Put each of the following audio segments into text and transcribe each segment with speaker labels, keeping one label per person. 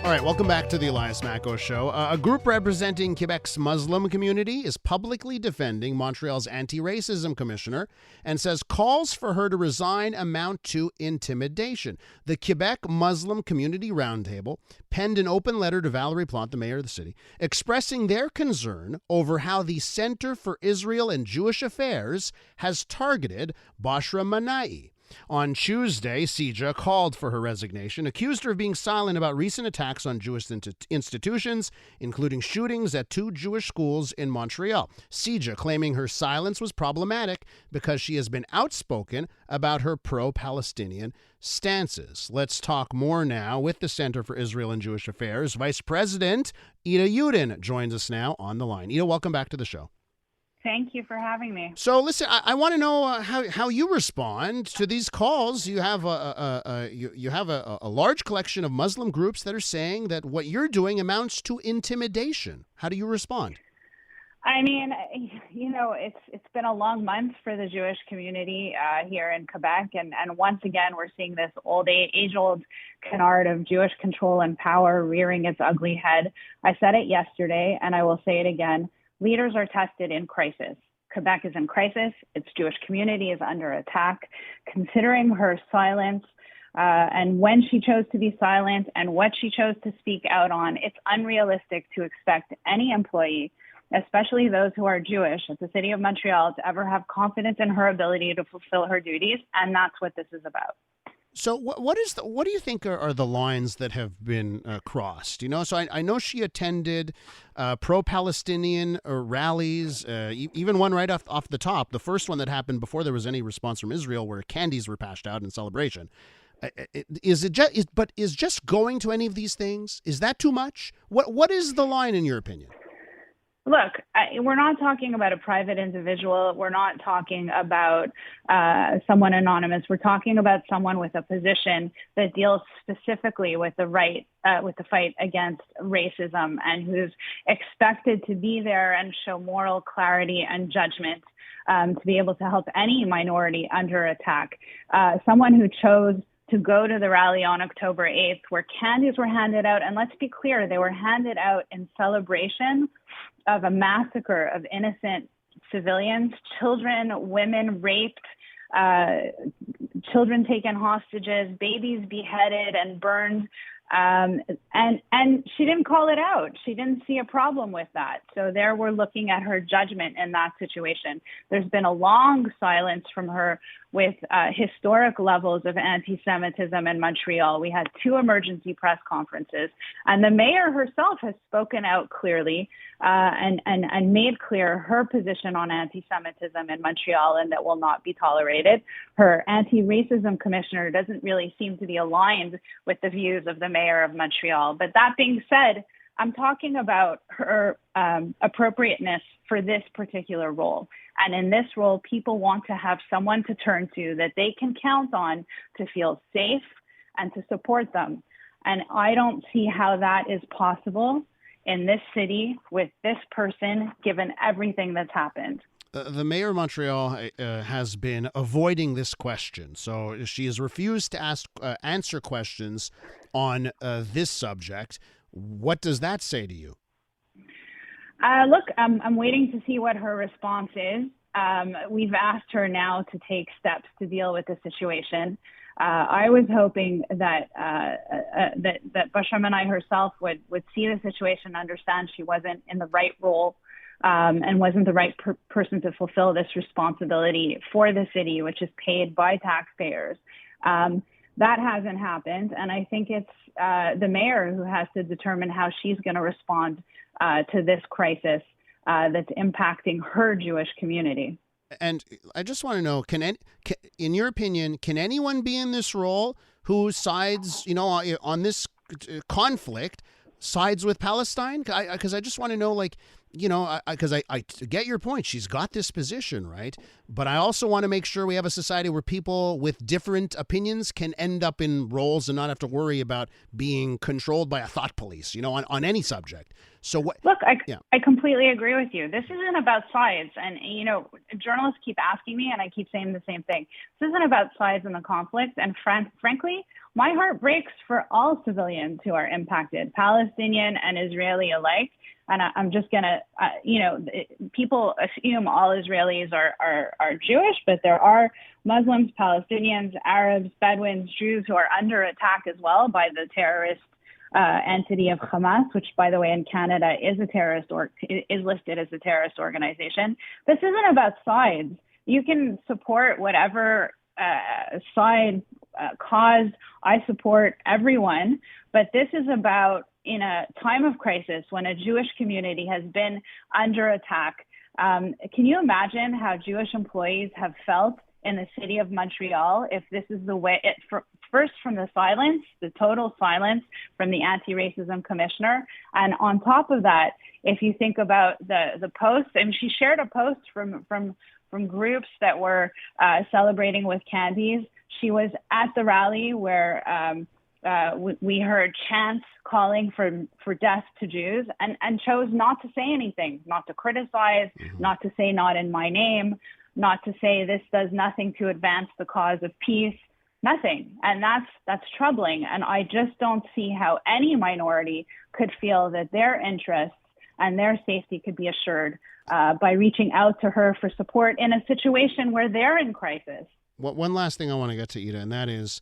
Speaker 1: All right, welcome back to the Elias Macko Show. A group representing Quebec's Muslim community is publicly defending Montreal's anti-racism commissioner and says calls for her to resign amount to intimidation. The Quebec Muslim Community Roundtable penned an open letter to Valérie Plante, the mayor of the city, expressing their concern over how the Center for Israel and Jewish Affairs has targeted Bashra Manai. On Tuesday, CIJA called for her resignation, accused her of being silent about recent attacks on Jewish institutions, including shootings at 2 Jewish schools in Montreal. CIJA claiming her silence was problematic because she has been outspoken about her pro-Palestinian stances. Let's talk more now with the Center for Israel and Jewish Affairs. Vice President Ida Yudin joins us now on the line. Ida, welcome back to the show.
Speaker 2: Thank you for having me.
Speaker 1: So, listen, I want to know how you respond to these calls. You have a large collection of Muslim groups that are saying that what you're doing amounts to intimidation. How do you respond?
Speaker 2: I mean, it's been a long month for the Jewish community here in Quebec, and once again we're seeing this age-old canard of Jewish control and power rearing its ugly head. I said it yesterday, and I will say it again. Leaders are tested in crisis. Quebec is in crisis. Its Jewish community is under attack. Considering her silence and when she chose to be silent and what she chose to speak out on, it's unrealistic to expect any employee, especially those who are Jewish at the City of Montreal, to ever have confidence in her ability to fulfill her duties. And that's what this is about.
Speaker 1: So what do you think are the lines that have been crossed? So I know she attended pro-Palestinian rallies, even one right off the top, the first one that happened before there was any response from Israel, where candies were passed out in celebration. Is just going to any of these things, is that too much? What is the line in your opinion?
Speaker 2: Look, we're not talking about a private individual. We're not talking about someone anonymous. We're talking about someone with a position that deals specifically with the fight against racism, and who's expected to be there and show moral clarity and judgment to be able to help any minority under attack. Someone who chose to go to the rally on October 8th, where candies were handed out. And let's be clear, they were handed out in celebration of a massacre of innocent civilians, children, women raped, children taken hostages, babies beheaded and burned. And she didn't call it out. She didn't see a problem with that. So there we're looking at her judgment in that situation. There's been a long silence from her with historic levels of anti-Semitism in Montreal. We had 2 emergency press conferences, and the mayor herself has spoken out clearly and made clear her position on anti-Semitism in Montreal, and that will not be tolerated. Her anti-racism commissioner doesn't really seem to be aligned with the views of the mayor of Montreal. But that being said, I'm talking about her appropriateness for this particular role. And in this role, people want to have someone to turn to that they can count on to feel safe and to support them. And I don't see how that is possible in this city with this person, given everything that's happened.
Speaker 1: The mayor of Montreal has been avoiding this question. So she has refused to answer questions on this subject. What does that say to you?
Speaker 2: Look, I'm waiting to see what her response is. We've asked her now to take steps to deal with the situation. I was hoping that Bashra Manai herself would see the situation, understand she wasn't in the right role and wasn't the right person to fulfill this responsibility for the city, which is paid by taxpayers. That hasn't happened, and I think it's the mayor who has to determine how she's going to respond to this crisis that's impacting her Jewish community.
Speaker 1: And I just want to know, in your opinion, can anyone be in this role who sides, on this conflict, sides with Palestine? Because I just want to know, Because I get your point. She's got this position, right? But I also want to make sure we have a society where people with different opinions can end up in roles and not have to worry about being controlled by a thought police, on any subject. So what?
Speaker 2: Look,
Speaker 1: Yeah.
Speaker 2: I completely agree with you. This isn't about sides. And, journalists keep asking me, and I keep saying the same thing. This isn't about sides in the conflict. And frankly, my heart breaks for all civilians who are impacted, Palestinian and Israeli alike. And I'm just going to, people assume all Israelis are Jewish, but there are Muslims, Palestinians, Arabs, Bedouins, Jews who are under attack as well by the terrorist entity of Hamas, which, by the way, in Canada is a terrorist or is listed as a terrorist organization. This isn't about sides. You can support whatever side cause. I support everyone, but this is about, in a time of crisis when a Jewish community has been under attack. Can you imagine how Jewish employees have felt in the city of Montreal if this is the way first from the silence, the total silence from the anti-racism commissioner. And on top of that, if you think about the posts, and she shared a post from groups that were celebrating with candies. She was at the rally where we heard chants calling for death to Jews and chose not to say anything, not to criticize, not to say not in my name, not to say this does nothing to advance the cause of peace, nothing. And that's troubling. And I just don't see how any minority could feel that their interests and their safety could be assured by reaching out to her for support in a situation where they're in crisis.
Speaker 1: One last thing I want to get to, Ida, and that is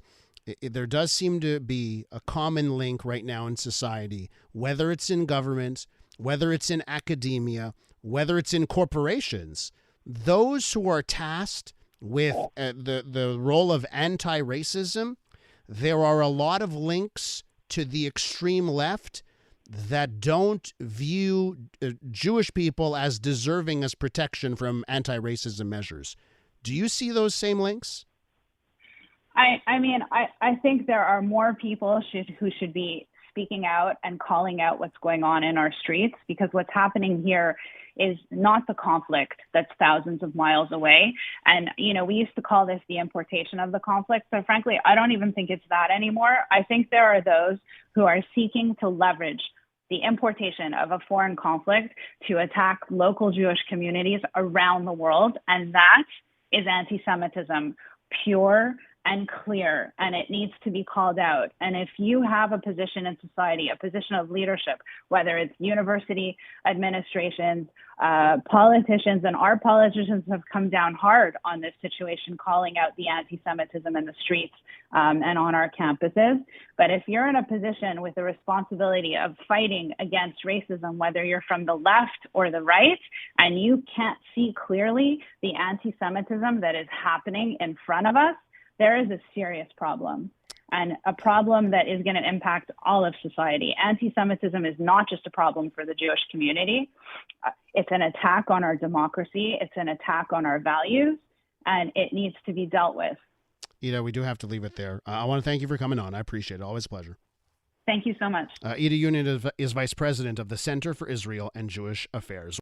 Speaker 1: there does seem to be a common link right now in society, whether it's in government, whether it's in academia, whether it's in corporations. Those who are tasked with the role of anti-racism, there are a lot of links to the extreme left that don't view Jewish people as deserving as protection from anti-racism measures. Do you see those same links?
Speaker 2: I think there are more people who should be speaking out and calling out what's going on in our streets, because what's happening here is not the conflict that's thousands of miles away. And, we used to call this the importation of the conflict. So frankly, I don't even think it's that anymore. I think there are those who are seeking to leverage the importation of a foreign conflict to attack local Jewish communities around the world. And that is anti-Semitism, pure and clear, and it needs to be called out. And if you have a position in society, a position of leadership, whether it's university administrations, politicians, and our politicians have come down hard on this situation, calling out the anti-Semitism in the streets and on our campuses. But if you're in a position with the responsibility of fighting against racism, whether you're from the left or the right, and you can't see clearly the anti-Semitism that is happening in front of us, there is a serious problem, and a problem that is going to impact all of society. Anti-Semitism is not just a problem for the Jewish community. It's an attack on our democracy. It's an attack on our values, and it needs to be dealt with.
Speaker 1: Ida, we do have to leave it there. I want to thank you for coming on. I appreciate it. Always a pleasure.
Speaker 2: Thank you so much.
Speaker 1: Ida Yudin is Vice President of the Center for Israel and Jewish Affairs.